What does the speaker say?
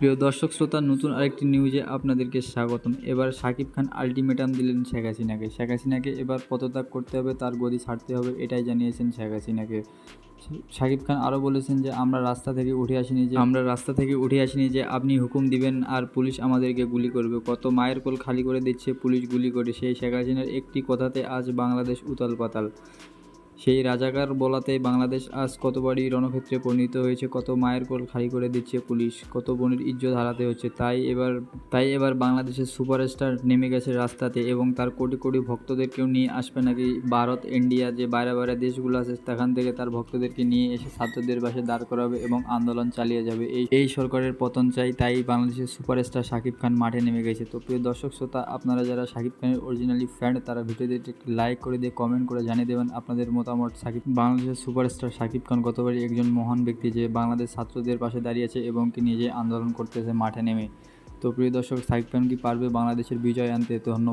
প্রিয় দর্শক শ্রোতা, নতুন আরেকটি নিউজে আপনাদেরকে স্বাগতম। এবার শাকিব খান আলটিমেটাম দিলেন শেখ হাসিনাকে। শেখ হাসিনাকে এবার পদত্যাগ করতে হবে, তার গদি ছাড়তে হবে, এটাই জানিয়েছেন শেখ হাসিনাকে। শাকিব খান আরও বলেছেন যে আমরা রাস্তা থেকে উঠে আসিনি যে আপনি হুকুম দিবেন আর পুলিশ আমাদেরকে গুলি করবে। কত মায়ের কোল খালি করে দিচ্ছে পুলিশ গুলি করে। সেই শেখ হাসিনার একটি কথাতে আজ বাংলাদেশ উতাল পাতাল। সেই রাজাকার বলাতেই বাংলাদেশ আজ কতবারই রণক্ষেত্রে পরিণত হয়েছে। কত মায়ের কোল খালি করে দিচ্ছে পুলিশ, কত বোনের ইজ্জত হারাতে হচ্ছে। তাই এবার বাংলাদেশের সুপারস্টার নেমে গেছে রাস্তাতে এবং তার কোটি কোটি ভক্তদেরকেও নিয়ে আসবে নাকি ভারত, ইন্ডিয়া, যে বাইরে দেশগুলো আছে সেখান থেকে তার ভক্তদেরকে নিয়ে এসে ছাত্রদের পাশে দাঁড় করাবে এবং আন্দোলন চালিয়ে যাবে। এই সরকারের পতন চাই, তাই বাংলাদেশের সুপারস্টার শাকিব খান মাঠে নেমে গেছে। তো প্রিয় দর্শক শ্রোতা, আপনারা যারা শাকিব খানের অরিজিনালি ফ্যান, তারা ভিডিওতে একটি লাইক করে দিয়ে কমেন্ট করে জানিয়ে দেবেন আপনাদের মতামত। বাংলাদেশের সুপারস্টার শাকিব খান কতবারই একজন মহান ব্যক্তি, যে বাংলাদেশ ছাত্রদের পাশে দাঁড়িয়েছে এবং কি নিজে আন্দোলন করতেছে মাঠে নেমে। তো প্রিয় দর্শক, শাকিব খান কি পারবে বাংলাদেশের বিজয় আনতে? ধন্যবাদ।